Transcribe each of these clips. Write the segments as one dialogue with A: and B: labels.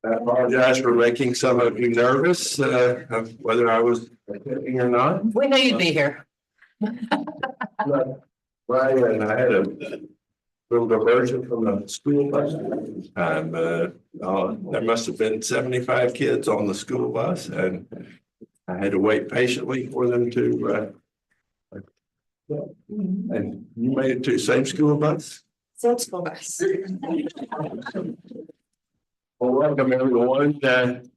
A: I apologize for making some of you nervous, whether I was attending or not.
B: We knew you'd be here.
A: Right, and I had a little diversion from the school bus. There must have been 75 kids on the school bus, and I had to wait patiently for them to. And you made it to the same school bus?
B: Same school bus.
A: Well, welcome everyone. Time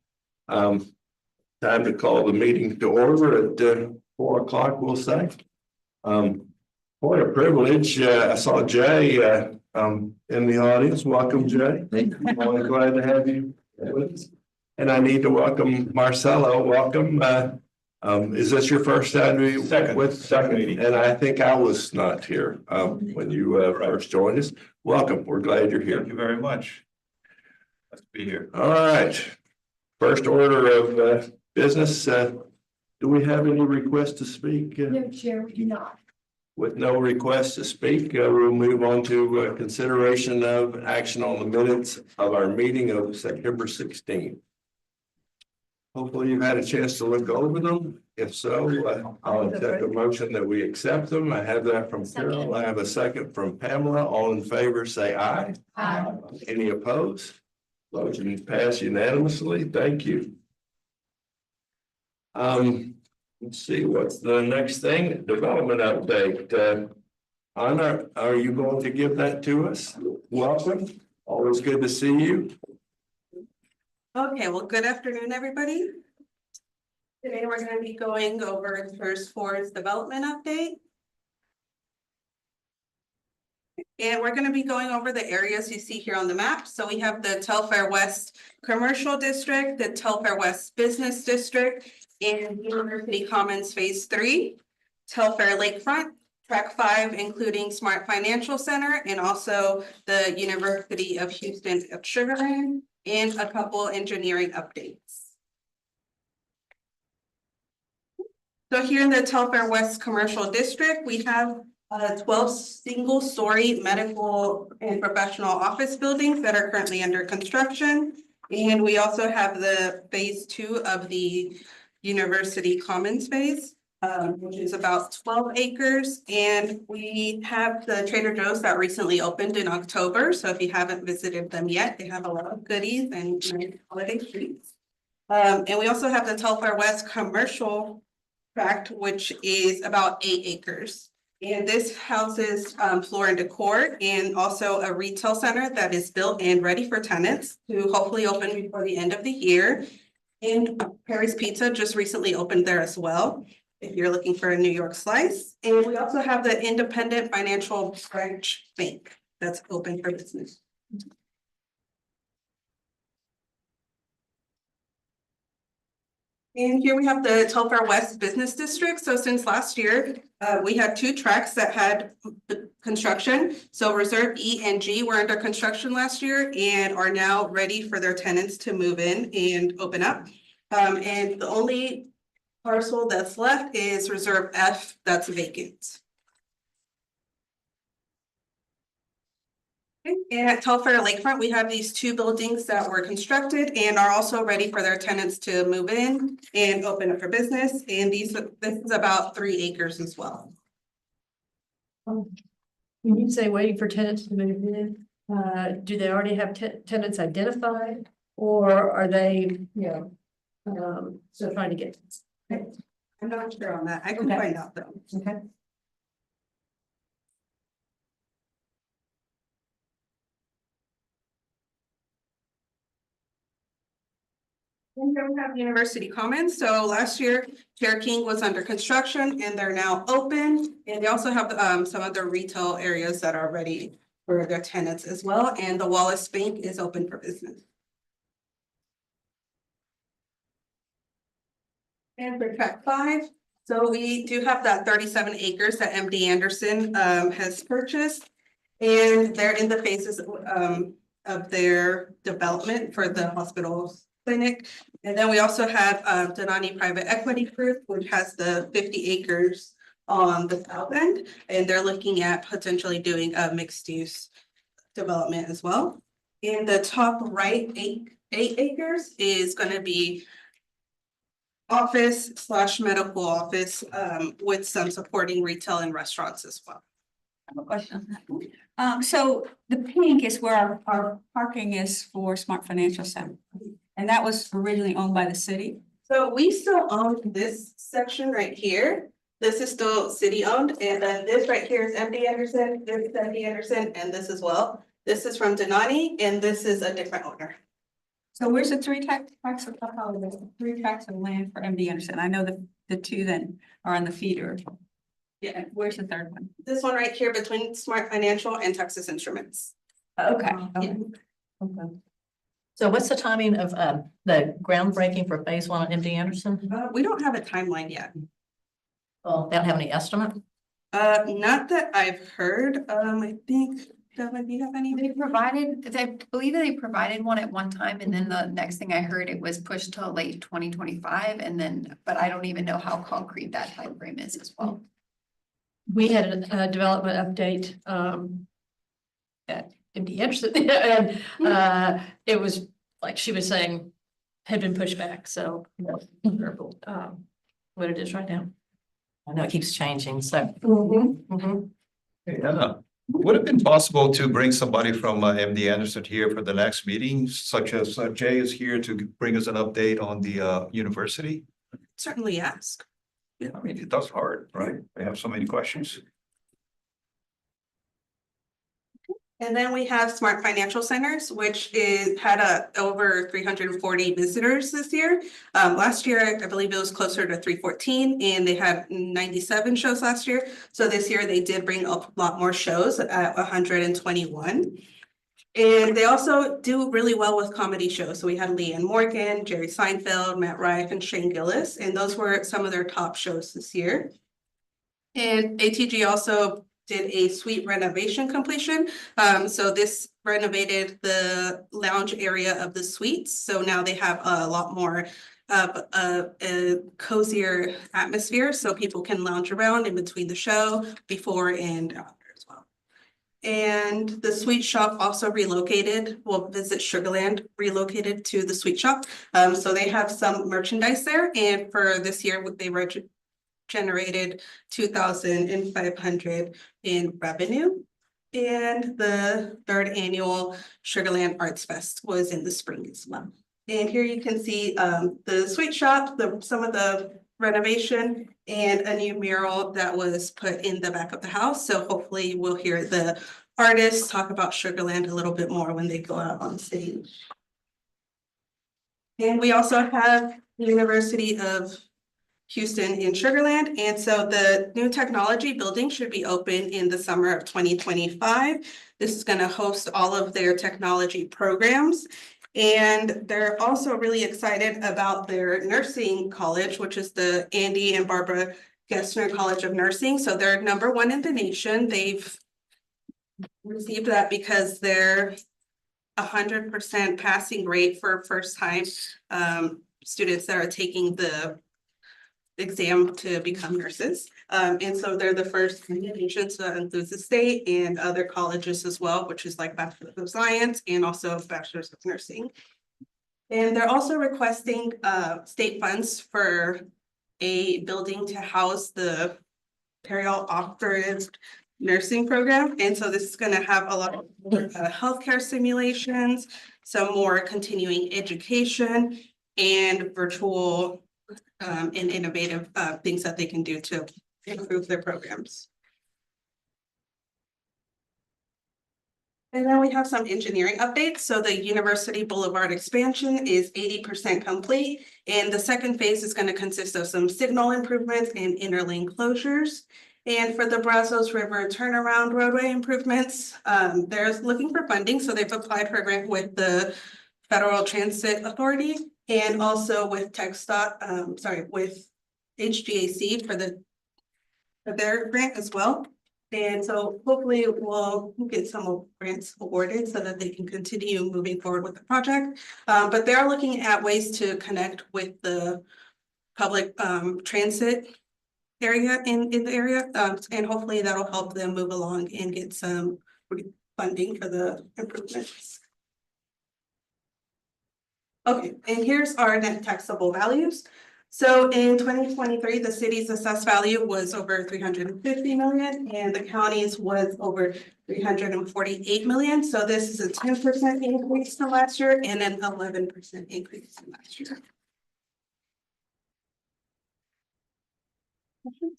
A: to call the meeting to order at 4 o'clock, we'll say. What a privilege. I saw Jay in the audience. Welcome, Jay. Thank you. I'm glad to have you with us. And I need to welcome Marcelo. Welcome. Is this your first time to be second meeting? And I think I was not here when you first joined us. Welcome. We're glad you're here.
C: Thank you very much. Nice to be here.
A: All right. First order of business. Do we have any requests to speak?
D: No, Chair, we do not.
A: With no request to speak, we'll move on to consideration of action on the minutes of our meeting of September 16th. Hopefully you've had a chance to look over them. If so, I'll accept a motion that we accept them. I have that from Carol. I have a second from Pamela. All in favor, say aye.
D: Aye.
A: Any opposed? Motion passed unanimously. Thank you. Let's see, what's the next thing? Development update. Anna, are you going to give that to us? Welcome. Always good to see you.
E: Okay, well, good afternoon, everybody. Today, we're going to be going over TIRZ development update. And we're going to be going over the areas you see here on the map. So we have the Telfair West Commercial District, the Telfair West Business District, and University Commons Phase 3, Telfair Lakefront, Track 5, including Smart Financial Center, and also the University of Houston at Sugar Land, and a couple engineering updates. So here in the Telfair West Commercial District, we have 12 single-story medical and professional office buildings that are currently under construction. And we also have the Phase 2 of the University Commons phase, which is about 12 acres. And we have the Trader Joe's that recently opened in October. So if you haven't visited them yet, they have a lot of goodies and nice holiday treats. And we also have the Telfair West Commercial Tract, which is about 8 acres. And this houses floor and decor, and also a retail center that is built and ready for tenants to hopefully open before the end of the year. And Perry's Pizza just recently opened there as well, if you're looking for a New York slice. And we also have the Independent Financial Branch Bank that's open for business. And here we have the Telfair West Business District. So since last year, we had 2 tracks that had construction. So Reserve E and G were under construction last year and are now ready for their tenants to move in and open up. And the only parcel that's left is Reserve F that's vacant. And at Telfair Lakefront, we have these 2 buildings that were constructed and are also ready for their tenants to move in and open up for business. And this is about 3 acres as well.
D: When you say waiting for tenants to move in, do they already have tenants identified, or are they, still trying to get?
E: I'm not sure on that. I can
D: Okay.
E: find out though.
D: Okay.
E: And then we have University Commons. So last year, Chair King was under construction and they're now open. And they also have some other retail areas that are ready for their tenants as well. And the Wallace Bank is open for business. And for track 5, so we do have that 37 acres that MD Anderson has purchased. And they're in the phases of their development for the hospitals clinic. And then we also have Donani Private Equity Group, which has the 50 acres on the south end. And they're looking at potentially doing a mixed use development as well. In the top right acres is gonna be office/medical office, with some supporting retail and restaurants as well.
F: I have a question on that. So the pink is where our parking is for Smart Financial Center. And that was originally owned by the city.
E: So we still own this section right here. This is still city owned, and then this right here is MD Anderson, this is MD Anderson, and this as well. This is from Denani, and this is a different owner.
F: So where's the three tracks of three tracks of land for MD Anderson? I know the two that are on the feeder. Yeah, where's the third one?
E: This one right here between Smart Financial and Texas Instruments.
F: Okay.
E: Yeah.
F: Okay.
B: So what's the timing of the groundbreaking for phase one on MD Anderson?
E: We don't have a timeline yet.
B: Well, they don't have any estimate?
E: Not that I've heard. I think, Devin, do you have any?
G: They provided, I believe they provided one at one time, and then the next thing I heard, it was pushed till late 2025, and then, but I don't even know how concrete that time frame is as well.
D: We had a development update, at MD Anderson, and, it was like she was saying, had been pushed back, so, what it is right now.
B: I know it keeps changing, so.
D: Mhm.
C: Yeah. Would it have been possible to bring somebody from MD Anderson here for the next meeting, such as Jay is here to bring us an update on the university?
E: Certainly ask.
C: Yeah, I mean, that's hard, right? They have so many questions.
E: And then we have Smart Financial Centers, which had over 340 visitors this year. Last year, I believe it was closer to 314, and they had 97 shows last year. So this year they did bring a lot more shows at 121. And they also do really well with comedy shows. So we had Leanne Morgan, Jerry Seinfeld, Matt Rife, and Shane Gillis, and those were some of their top shows this year. And ATG also did a suite renovation completion. So this renovated the lounge area of the suites. So now they have a lot more of a cozier atmosphere, so people can lounge around in between the show, before and after as well. And the sweet shop also relocated, well, Visit Sugarland relocated to the sweet shop. So they have some merchandise there, and for this year, they generated 2,500 in revenue. And the third annual Sugarland Arts Fest was in the spring as well. And here you can see the sweet shop, some of the renovation, and a new mural that was put in the back of the house. So hopefully we'll hear the artists talk about Sugarland a little bit more when they go out on stage. And we also have the University of Houston in Sugarland, and so the new technology building should be open in the summer of 2025. This is going to host all of their technology programs, and they're also really excited about their nursing college, which is the Andy and Barbara Gessner College of Nursing. So they're #1 in the nation. They've received that because they're 100% passing rate for first-time students that are taking the exam to become nurses. And so they're the first in the nation, so that includes the state and other colleges as well, which is like Bachelor of Science and also Bachelor's of Nursing. And they're also requesting state funds for a building to house the perioperative nursing program. And so this is going to have a lot of healthcare simulations, some more continuing education, and virtual and innovative things that they can do to improve their programs. And then we have some engineering updates. So the University Boulevard expansion is 80% complete, and the second phase is going to consist of some signal improvements and interlane closures. And for the Brazos River turnaround roadway improvements, they're looking for funding, so they've applied for a grant with the Federal Transit Authority, and also with with HGAC for their grant as well. And so hopefully we'll get some grants awarded so that they can continue moving forward with the project. But they're looking at ways to connect with the public transit area in the area, and hopefully that'll help them move along and get some funding for the improvements. Okay, and here's our net taxable values. So in 2023, the city's assessed value was over 350 million and the county's was over 348 million. So this is a 10% increase from last year and an 11% increase from last year.
D: Can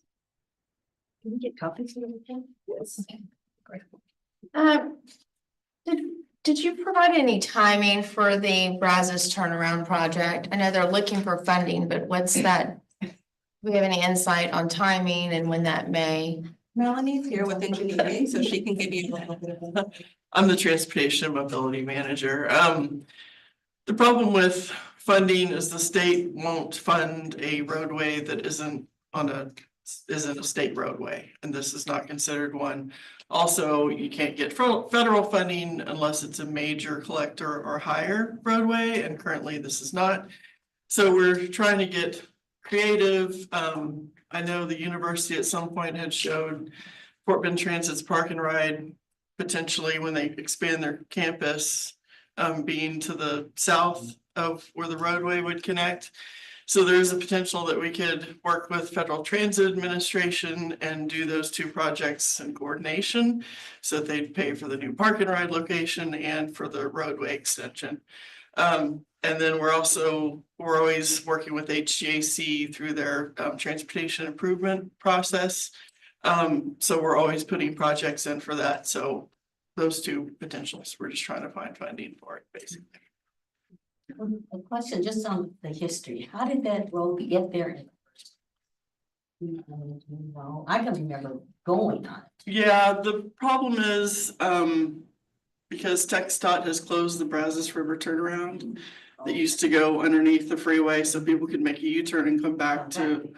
D: we get copies of everything?
E: Yes.
H: Um, did you provide any timing for the Brazos turnaround project? I know they're looking for funding, but what's that? Do we have any insight on timing and when that may?
E: Melanie's here with engineering, so she can give you a little bit of.
I: I'm the transportation and mobility manager. The problem with funding is the state won't fund a roadway that isn't a state roadway, and this is not considered one. Also, you can't get federal funding unless it's a major collector or higher roadway, and currently this is not. So we're trying to get creative. I know the university at some point had showed Fort Bend Transit's Park and Ride potentially when they expand their campus, being to the south of where the roadway would connect. So there's a potential that we could work with Federal Transit Administration and do those two projects in coordination. So that they'd pay for the new Park and Ride location and for the roadway extension. And then we're always working with HGAC through their transportation improvement process. So we're always putting projects in for that. So those two potentials, we're just trying to find funding for it, basically.
B: A question just on the history. How did that road get there? I can remember going on it.
I: Yeah, the problem is, because TxDOT has closed the Brazos River turnaround that used to go underneath the freeway so people could make a U-turn and come back to,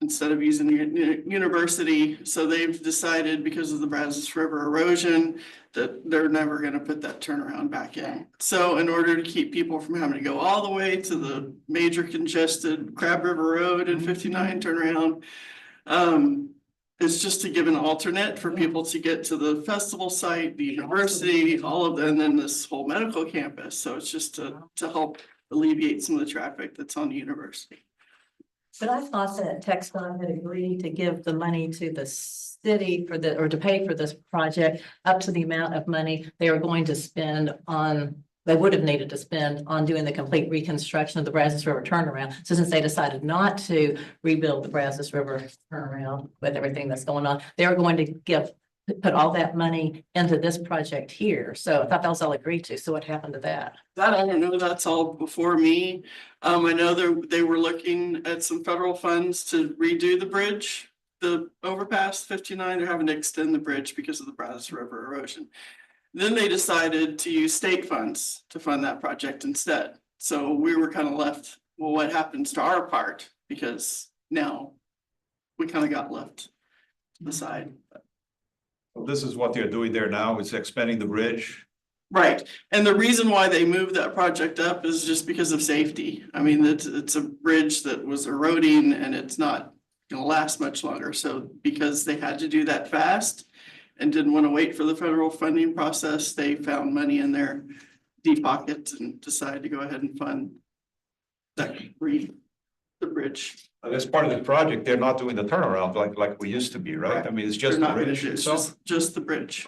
I: instead of using the university. So they've decided because of the Brazos River erosion that they're never gonna put that turnaround back in. So in order to keep people from having to go all the way to the major congested Crab River Road and 59 turnaround, it's just to give an alternate for people to get to the festival site, the university, all of them, and then this whole medical campus. So it's just to help alleviate some of the traffic that's on the university.
B: But I thought that TxDOT had agreed to give the money to the city or to pay for this project up to the amount of money they were going to spend on, they would have needed to spend on doing the complete reconstruction of the Brazos River turnaround. So since they decided not to rebuild the Brazos River turnaround with everything that's going on, they were going to put all that money into this project here. So I thought that was all agreed to. So what happened to that?
I: That I don't know, that's all before me. I know they were looking at some federal funds to redo the bridge, the overpass 59, they're having to extend the bridge because of the Brazos River erosion. Then they decided to use state funds to fund that project instead. So we were kind of left, well, what happens to our part? Because now we kind of got left to the side.
C: This is what they're doing there now, is expanding the bridge.
I: Right, and the reason why they moved that project up is just because of safety. I mean, it's a bridge that was eroding and it's not gonna last much longer. So because they had to do that fast and didn't want to wait for the federal funding process, they found money in their deep pockets and decided to go ahead and fund that the bridge.
C: As part of the project, they're not doing the turnaround like we used to be, right? I mean, it's just
I: They're
C: the
I: not gonna
C: bridge
I: do it, it's
C: itself.
I: just the bridge.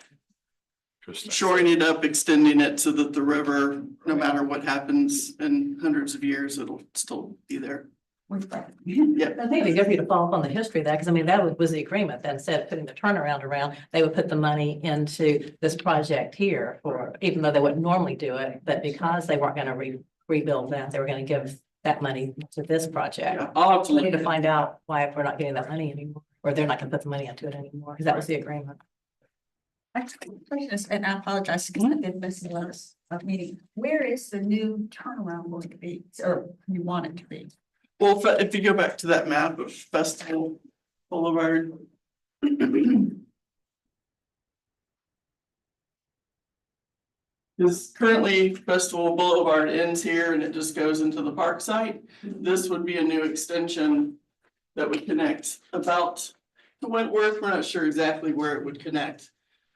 C: Interesting.
I: Shoring it up, extending it so that the river, no matter what happens in hundreds of years, it'll still be there. Yeah,
B: I think it'd be good for you to follow up on the history of that, because I mean, that was the agreement that instead of putting the turnaround around, they would put the money into this project here for, even though they wouldn't normally do it, but because they weren't gonna rebuild that, they were gonna give that money to this project.
I: yeah, I'll have to
B: So we
I: look
B: need to
I: at it.
B: find out why we're not getting that money anymore, or they're not gonna put the money into it anymore, because that was the agreement.
F: And I apologize because I did miss the last meeting. Where is the new turnaround going to be, or you want it to be?
I: Well, if you go back to that map of Festival Boulevard. Because currently Festival Boulevard ends here and it just goes into the park site. This would be a new extension that would connect about to Wentworth. We're not sure exactly where it would connect.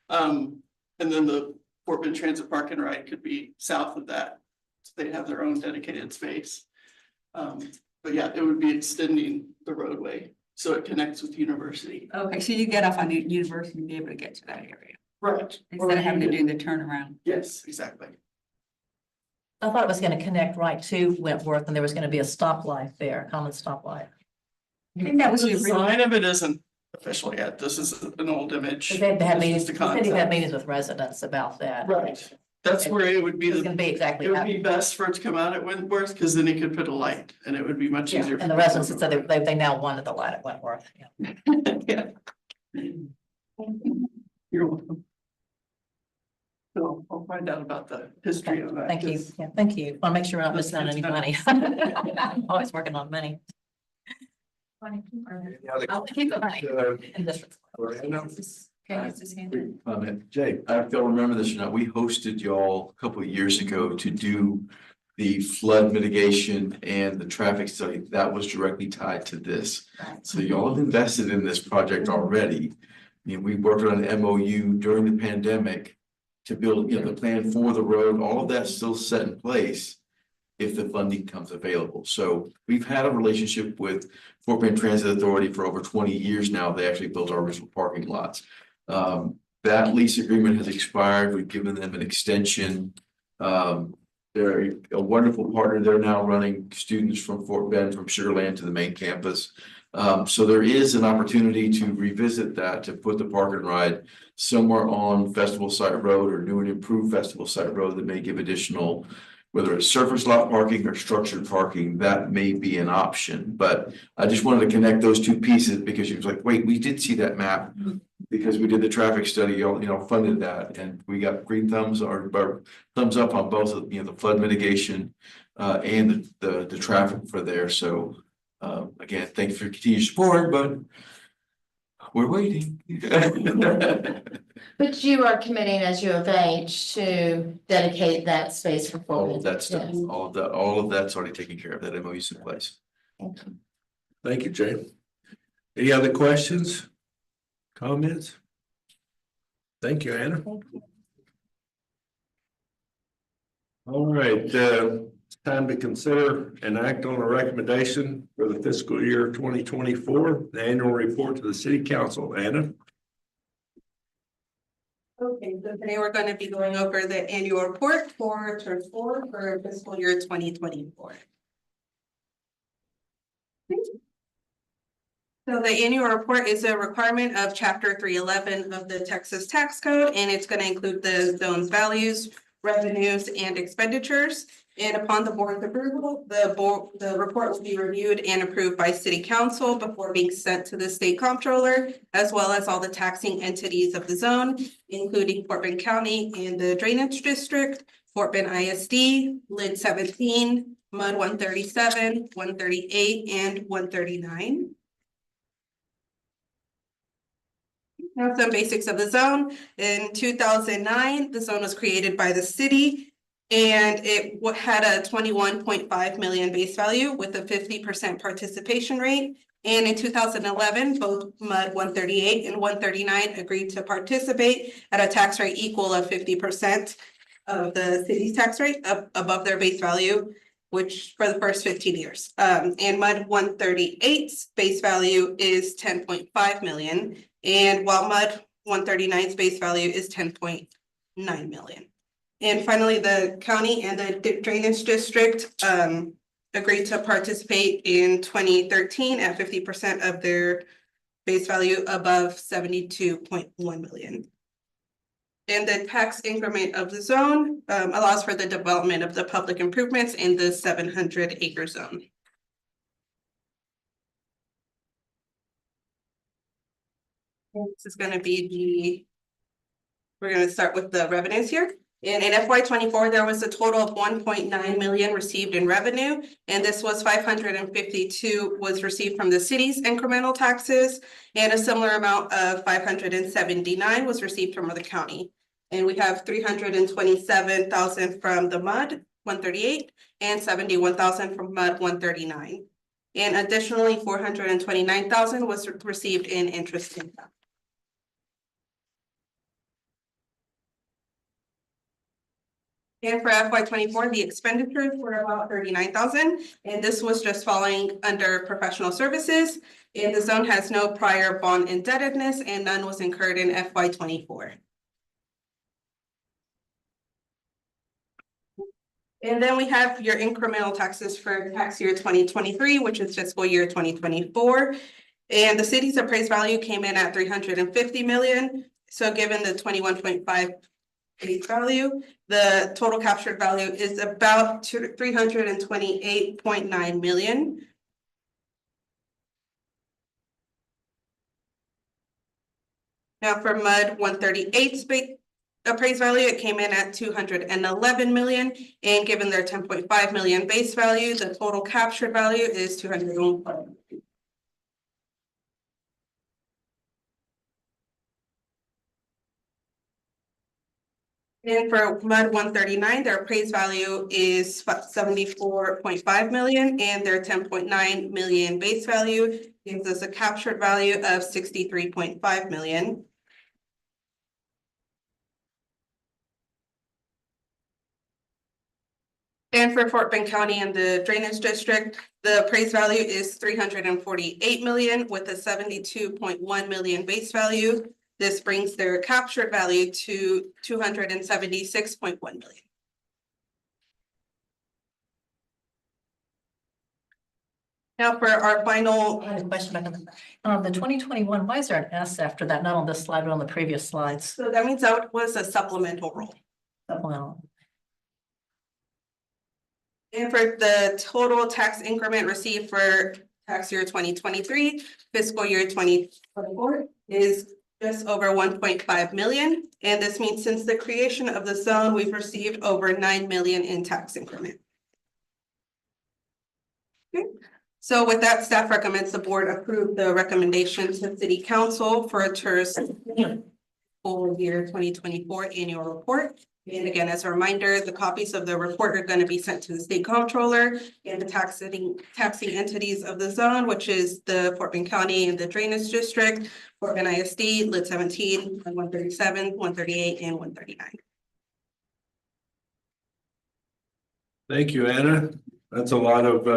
I: And then the Fort Bend Transit Park and Ride could be south of that. So they have their own dedicated space. But yeah, it would be extending the roadway, so it connects with University.
F: Okay, so you get off on University and be able to get to that area
I: Right.
F: instead of having to do the turnaround.
I: Yes, exactly.
B: I thought it was gonna connect right to Wentworth and there was gonna be a stoplight there, a common stoplight.
F: I think that was
I: The
F: the original.
I: design of it isn't official yet. This is an old image.
B: They had
I: This is
B: meetings,
I: the
B: they said he had
I: concept.
B: meetings with residents about that.
I: Right. That's where it would be,
B: It's gonna be exactly
I: it would
B: that.
I: be best for it to come out at Wentworth, because then he could put a light and it would be much
B: Yeah,
I: easier.
B: and the residents said they now wanted the light at Wentworth. Yeah.
I: Yeah. You're welcome. So I'll find out about the history of that.
B: Thank you.
I: 'cause
B: Yeah, thank you. Want to make sure we're not missing out on any money. I'm always working on money.
A: Any other
B: I'll keep the money in this.
F: Okay, it's his hand.
A: Jay,
J: I don't know if y'all remember this or not, we hosted y'all a couple of years ago to do the flood mitigation and the traffic study. That was directly tied to this. So y'all have invested in this project already. We worked on an MOU during the pandemic to build, the plan for the road. All of that's still set in place if the funding comes available. So we've had a relationship with Fort Bend Transit Authority for over 20 years now. They actually built our original parking lots. That lease agreement has expired. We've given them an extension. They're a wonderful partner. They're now running students from Fort Bend, from Sugar Land to the main campus. So there is an opportunity to revisit that, to put the park and ride somewhere on Festival Site Road or new and improved Festival Site Road that may give additional, whether it's surface lot parking or structured parking, that may be an option. But I just wanted to connect those two pieces because she was like, wait, we did see that map. Because we did the traffic study, funded that, and we got green thumbs or thumbs up on both of, the flood mitigation and the traffic for there. So again, thank you for your continued support, but we're waiting.
H: But you are committing as U of H to dedicate that space for.
J: All of that stuff,
H: Yes.
J: all of that's already taken care of. That MOU's in place.
H: Thank you.
A: thank you, Jay. Any other questions? Comments? Thank you, Anna. All right, it's time to consider and act on a recommendation for the fiscal year 2024, the annual report to the city council. Anna?
E: Okay, so today we're going to be going over the annual report for TIRZ 4 for fiscal year 2024. So the annual report is a requirement of chapter 311 of the Texas Tax Code, and it's going to include the zone's values, revenues, and expenditures. And upon the board's approval, the report will be reviewed and approved by city council before being sent to the state comptroller, as well as all the taxing entities of the zone, including Fort Bend County and the Drainage District, Fort Bend ISD, Lid 17, MUD 137, 138, and 139. Now some basics of the zone. In 2009, the zone was created by the city and it had a 21.5 million base value with a 50% participation rate. And in 2011, both MUD 138 and 139 agreed to participate at a tax rate equal of 50% of the city's tax rate above their base value, which for the first 15 years. And MUD 138's base value is 10.5 million. And while MUD 139's base value is 10.9 million. And finally, the county and the Drainage District agreed to participate in 2013 at 50% of their base value above 72.1 million. And the tax increment of the zone allows for the development of the public improvements in the 700-acre zone. This is going to be we're going to start with the revenues here. And in FY24, there was a total of 1.9 million received in revenue. And this was 552 was received from the city's incremental taxes. And a similar amount of 579 was received from the county. And we have 327,000 from the MUD 138 and 71,000 from MUD 139. And additionally, 429,000 was received in interest income. And for FY 24, the expenditures were about 39,000, and this was just falling under professional services. And the zone has no prior bond indebtedness and none was incurred in FY 24. And then we have your incremental taxes for tax year 2023, which is fiscal year 2024. And the city's appraised value came in at 350 million. So given the 21.5 face value, the total captured value is about 328.9 million. Now for MUD 138's appraised value, it came in at 211 million, and given their 10.5 million base value, the total captured value is 201. And for MUD 139, their appraised value is 74.5 million, and their 10.9 million base value gives us a captured value of 63.5 million. And for Fort Bend County and the Drainage District, the appraised value is 348 million with a 72.1 million base value. This brings their captured value to 276.1 million. Now for our final.
B: I have a question back on the 2021, why is there an S after that? Not on this slide, but on the previous slides.
E: So that means that was a supplemental roll.
B: Well,
E: And for the total tax increment received for tax year 2023, fiscal year 2024 is just over 1.5 million. And this means since the creation of the zone, we've received over 9 million in tax increment. Okay. So with that, staff recommends the board approve the recommendation to City Council for a TIRZ full year 2024 annual report. And again, as a reminder, the copies of the report are going to be sent to the state comptroller and the taxing entities of the zone, which is the Fort Bend County and the Drainage District, Fort Bend ISD, Lit 17, 137, 138, and 139.
A: Thank you, Anna. That's a lot of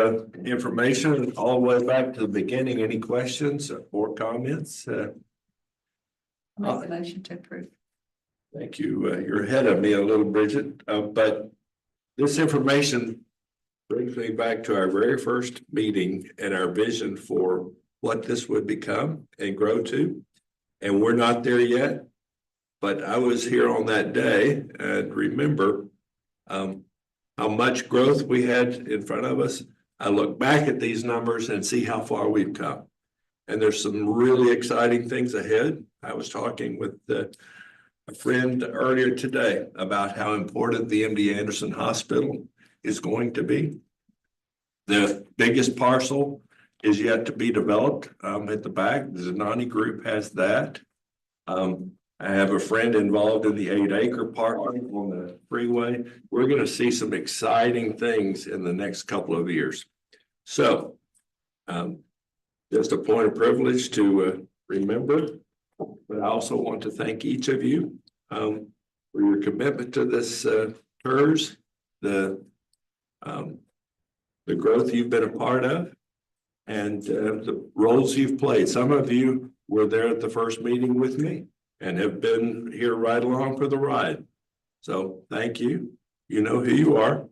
A: information all the way back to the beginning. Any questions or comments?
B: I'll make the motion to approve.
A: Thank you. You're ahead of me a little, Bridget, but this information brings me back to our very first meeting and our vision for what this would become and grow to. And we're not there yet, but I was here on that day and remember how much growth we had in front of us. I look back at these numbers and see how far we've come. And there's some really exciting things ahead. I was talking with a friend earlier today about how important the MD Anderson Hospital is going to be. The biggest parcel is yet to be developed at the back. The Zanani Group has that. I have a friend involved in the 8-acre park on the freeway. We're going to see some exciting things in the next couple of years. So just a point of privilege to remember. But I also want to thank each of you for your commitment to this TIRZ, the growth you've been a part of, and the roles you've played. Some of you were there at the first meeting with me and have been here right along for the ride. So thank you. You know who you are.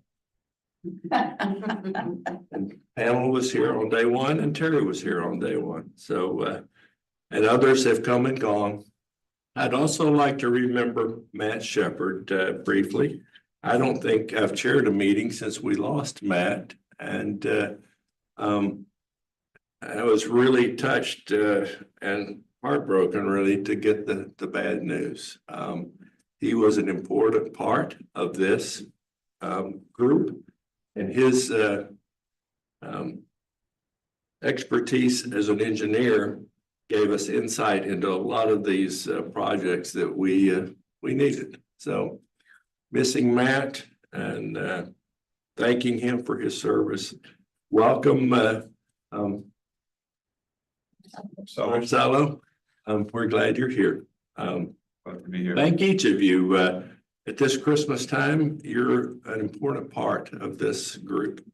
A: And Pamela was here on day one and Terry was here on day one. So and others have come and gone. I'd also like to remember Matt Shepard briefly. I don't think I've chaired a meeting since we lost Matt, and I was really touched and heartbroken really to get the bad news. He was an important part of this group, and his expertise as an engineer gave us insight into a lot of these projects that we needed. So missing Matt and thanking him for his service. Welcome, Marcelo. We're glad you're here.
C: Glad to be here.
A: Thank each of you. At this Christmas time, you're an important part of this group.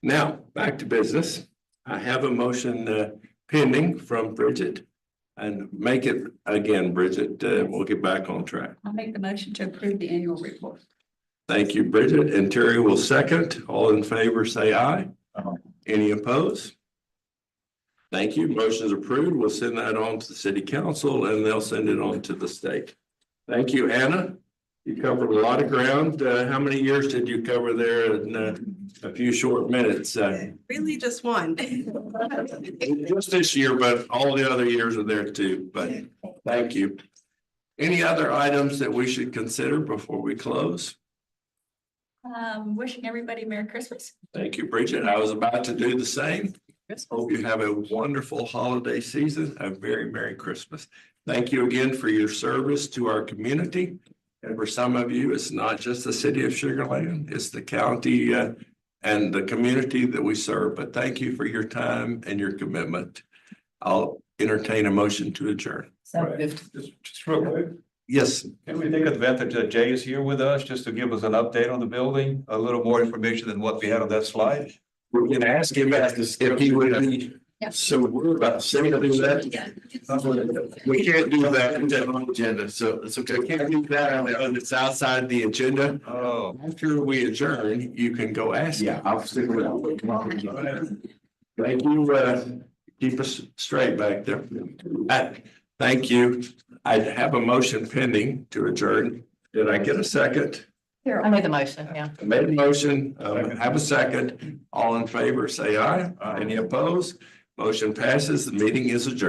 A: Now, back to business. I have a motion pending from Bridget. And make it again, Bridget, we'll get back on track.
F: I'll make the motion to approve the annual report.
A: Thank you, Bridget, and Terry will second. All in favor, say aye. Any opposed? Thank you. Motion is approved. We'll send that on to the city council and they'll send it on to the state. Thank you, Anna. You covered a lot of ground. How many years did you cover there in a few short minutes?
E: Really just one.
A: Just this year, but all the other years are there too, but thank you. Any other items that we should consider before we close?
F: Wishing everybody Merry Christmas.
A: Thank you, Bridget. I was about to do the same. Hope you have a wonderful holiday season, a very Merry Christmas. Thank you again for your service to our community. And for some of you, it's not just the city of Sugar Land, it's the county and the community that we serve. But thank you for your time and your commitment. I'll entertain a motion to adjourn.
C: Just real quick,
A: Yes,
C: can we take advantage that Jay is here with us just to give us an update on the building, a little more information than what we had on that slide?
A: we're gonna ask him if he would be. So we're about to say to do that. We can't do that on the agenda, so it's okay. We can't do that on it's outside the agenda.
C: Oh.
A: After we adjourn, you can go ask.
J: Yeah, I'll stick with that.
A: Thank you, keep us straight back there. Thank you. I have a motion pending to adjourn. Did I get a second?
B: I made the motion, yeah.
A: I made a motion, have a second. All in favor, say aye. Any opposed? Motion passes. The meeting is adjourned.